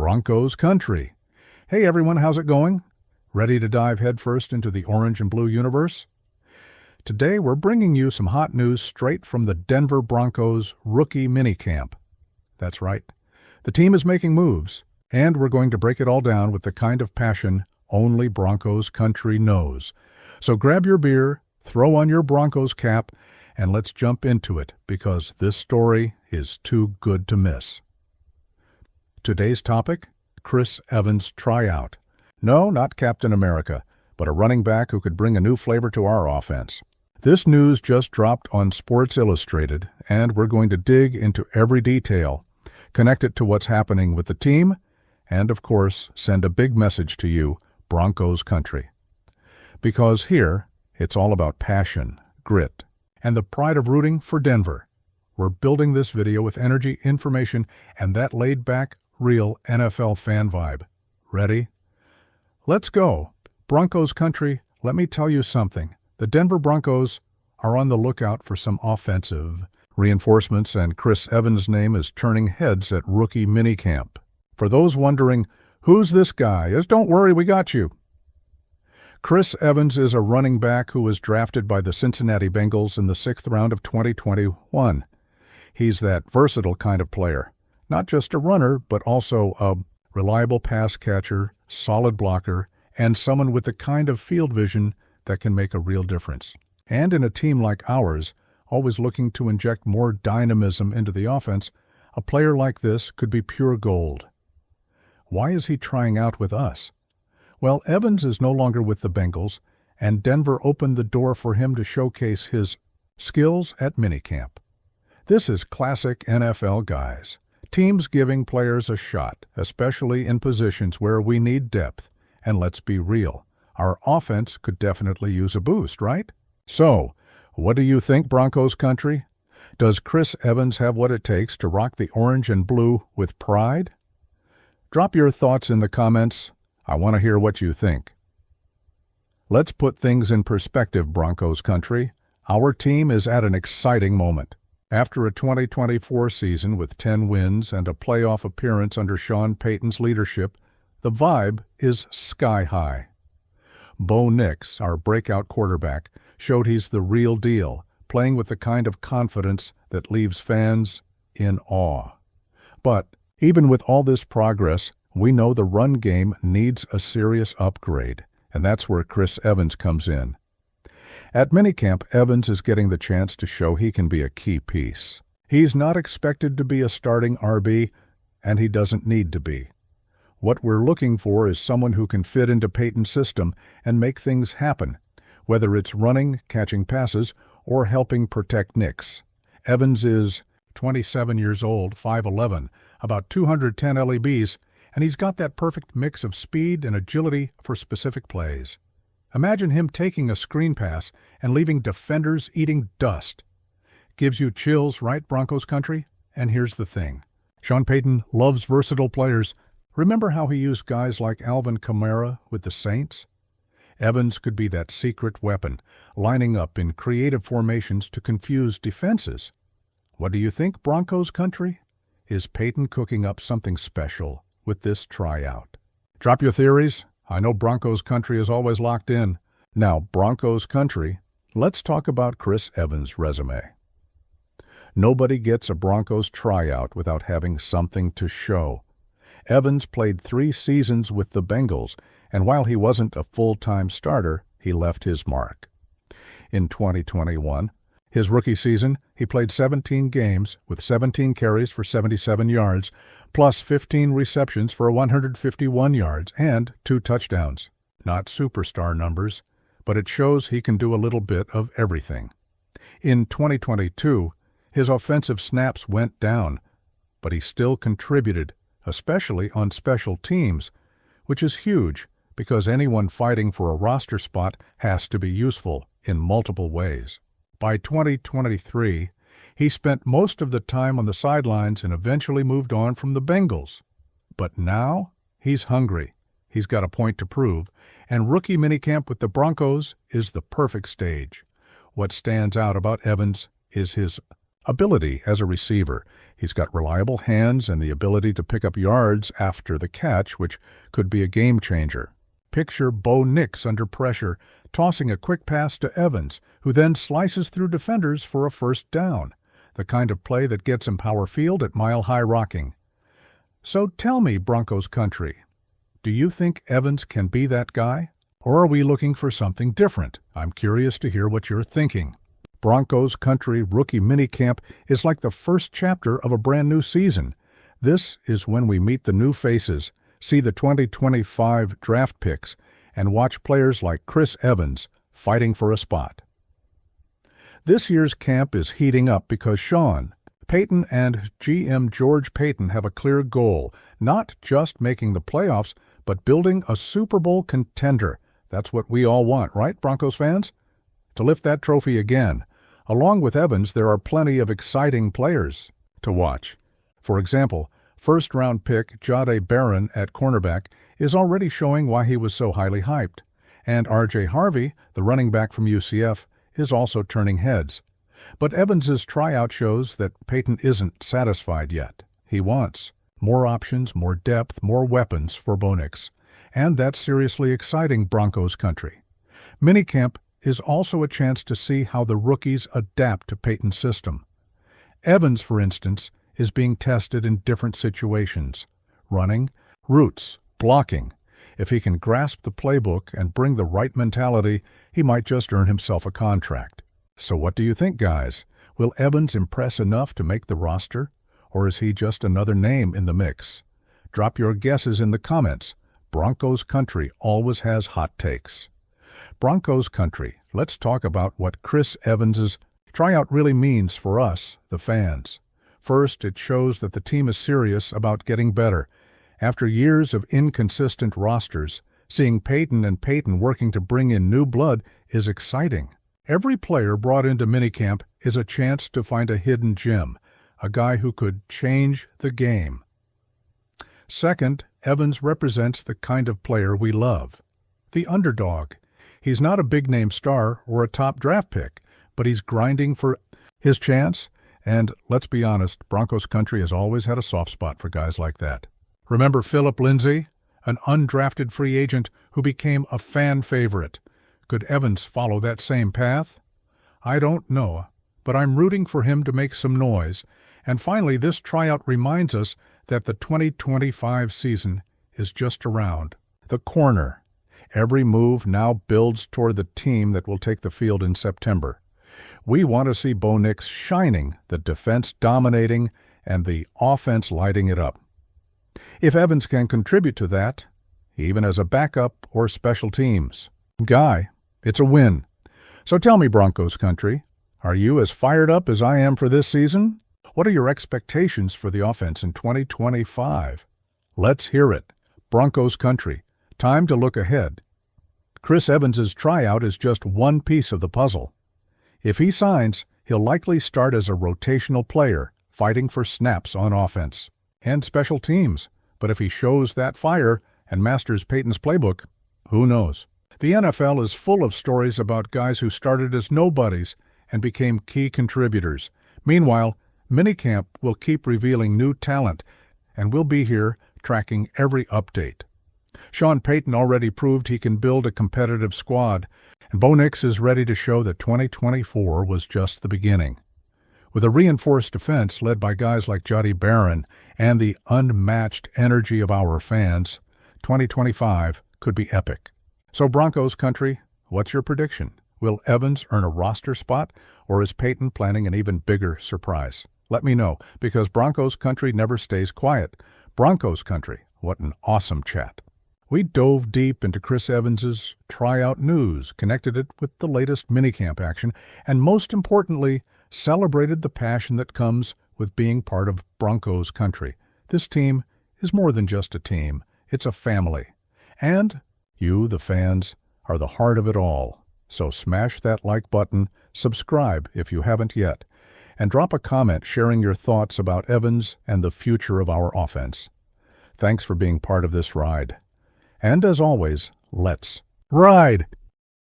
Broncos country. Hey everyone, how's it going? Ready to dive headfirst into the orange and blue universe? Today we're bringing you some hot news straight from the Denver Broncos rookie minicamp. That's right. The team is making moves, and we're going to break it all down with the kind of passion only Broncos country knows. So grab your beer, throw on your Broncos cap, and let's jump into it because this story is too good to miss. Today's topic, Chris Evans' tryout. No, not Captain America, but a running back who could bring a new flavor to our offense. This news just dropped on Sports Illustrated, and we're going to dig into every detail, connect it to what's happening with the team, and of course, send a big message to you, Broncos country. Because here, it's all about passion, grit, and the pride of rooting for Denver. We're building this video with energy, information, and that laid-back, real NFL fan vibe. Ready? Let's go. Broncos country, let me tell you something. The Denver Broncos are on the lookout for some offensive reinforcements, and Chris Evans' name is turning heads at rookie minicamp. For those wondering, who's this guy? Don't worry, we got you. Chris Evans is a running back who was drafted by the Cincinnati Bengals in the 6th round of 2021. He's that versatile kind of player. Not just a runner, but also a reliable pass catcher, solid blocker, and someone with the kind of field vision that can make a real difference. And in a team like ours, always looking to inject more dynamism into the offense, a player like this could be pure gold. Why is he trying out with us? Well, Evans is no longer with the Bengals, and Denver opened the door for him to showcase his skills at minicamp. This is classic NFL guys. Teams giving players a shot, especially in positions where we need depth. And let's be real, our offense could definitely use a boost, right? So, what do you think, Broncos country? Does Chris Evans have what it takes to rock the orange and blue with pride? Drop your thoughts in the comments. I want to hear what you think. Let's put things in perspective, Broncos country. Our team is at an exciting moment. After a 2024 season with 10 wins and a playoff appearance under Sean Payton's leadership, the vibe is sky high. Bo Nix, our breakout quarterback, showed he's the real deal, playing with the kind of confidence that leaves fans in awe. But even with all this progress, we know the run game needs a serious upgrade, and that's where Chris Evans comes in. At minicamp, Evans is getting the chance to show he can be a key piece. He's not expected to be a starting RB, and he doesn't need to be. What we're looking for is someone who can fit into Payton's system and make things happen, whether it's running, catching passes, or helping protect Nix. Evans is 27 years old, 5'11", about 210 LEBs, and he's got that perfect mix of speed and agility for specific plays. Imagine him taking a screen pass and leaving defenders eating dust. Gives you chills, right, Broncos country? And here's the thing. Sean Payton loves versatile players. Remember how he used guys like Alvin Kamara with the Saints? Evans could be that secret weapon, lining up in creative formations to confuse defenses. What do you think, Broncos country? Is Payton cooking up something special with this tryout? Drop your theories. I know Broncos country is always locked in. Now, Broncos country, let's talk about Chris Evans' resume. Nobody gets a Broncos tryout without having something to show. Evans played 3 seasons with the Bengals, and while he wasn't a full-time starter, he left his mark. In 2021, his rookie season, he played 17 games with 17 carries for 77 yards, plus 15 receptions for 151 yards and 2 touchdowns. Not superstar numbers, but it shows he can do a little bit of everything. In 2022, his offensive snaps went down, but he still contributed, especially on special teams, which is huge because anyone fighting for a roster spot has to be useful in multiple ways. By 2023, he spent most of the time on the sidelines and eventually moved on from the Bengals. But now, he's hungry. He's got a point to prove, and rookie minicamp with the Broncos is the perfect stage. What stands out about Evans is his ability as a receiver. He's got reliable hands and the ability to pick up yards after the catch, which could be a game changer. Picture Bo Nix under pressure, tossing a quick pass to Evans, who then slices through defenders for a first down, the kind of play that gets him power field at mile-high rocking. So tell me, Broncos country, do you think Evans can be that guy? Or are we looking for something different? I'm curious to hear what you're thinking. Broncos country rookie minicamp is like the first chapter of a brand new season. This is when we meet the new faces, see the 2025 draft picks, and watch players like Chris Evans fighting for a spot. This year's camp is heating up because Sean Payton and GM George Payton have a clear goal, not just making the playoffs, but building a Super Bowl contender. That's what we all want, right, Broncos fans? To lift that trophy again. Along with Evans, there are plenty of exciting players to watch. For example, first-round pick Jahdae Barron at cornerback is already showing why he was so highly hyped. And R.J. Harvey, the running back from UCF, is also turning heads. But Evans's tryout shows that Payton isn't satisfied yet. He wants more options, more depth, more weapons for Bo Nix. And that's seriously exciting, Broncos country. Minicamp is also a chance to see how the rookies adapt to Payton's system. Evans, for instance, is being tested in different situations. Running, routes, blocking. If he can grasp the playbook and bring the right mentality, he might just earn himself a contract. So what do you think, guys? Will Evans impress enough to make the roster? Or is he just another name in the mix? Drop your guesses in the comments. Broncos country always has hot takes. Broncos country, let's talk about what Chris Evans's tryout really means for us, the fans. First, it shows that the team is serious about getting better. After years of inconsistent rosters, seeing Payton and Payton working to bring in new blood is exciting. Every player brought into minicamp is a chance to find a hidden gem, a guy who could change the game. Second, Evans represents the kind of player we love, the underdog. He's not a big-name star or a top draft pick, but he's grinding for his chance, and let's be honest, Broncos country has always had a soft spot for guys like that. Remember Philip Lindsay, an undrafted free agent who became a fan favorite? Could Evans follow that same path? I don't know, but I'm rooting for him to make some noise. And finally, this tryout reminds us that the 2025 season is just around the corner. Every move now builds toward the team that will take the field in September. We want to see Bo Nix shining, the defense dominating, and the offense lighting it up. If Evans can contribute to that, even as a backup or special teams guy, it's a win. So tell me, Broncos country, are you as fired up as I am for this season? What are your expectations for the offense in 2025? Let's hear it. Broncos country, time to look ahead. Chris Evans's tryout is just one piece of the puzzle. If he signs, he'll likely start as a rotational player, fighting for snaps on offense and special teams. But if he shows that fire and masters Payton's playbook, who knows? The NFL is full of stories about guys who started as nobodies and became key contributors. Meanwhile, minicamp will keep revealing new talent, and we'll be here tracking every update. Sean Payton already proved he can build a competitive squad, and Bo Nix is ready to show that 2024 was just the beginning. With a reinforced defense led by guys like Jahdae Barron and the unmatched energy of our fans, 2025 could be epic. So Broncos country, what's your prediction? Will Evans earn a roster spot, or is Payton planning an even bigger surprise? Let me know, because Broncos country never stays quiet. Broncos country, what an awesome chat. We dove deep into Chris Evans's tryout news, connected it with the latest minicamp action, and most importantly, celebrated the passion that comes with being part of Broncos country. This team is more than just a team. It's a family. And you, the fans, are the heart of it all. So smash that like button, subscribe if you haven't yet, and drop a comment sharing your thoughts about Evans and the future of our offense. Thanks for being part of this ride. And as always, let's ride!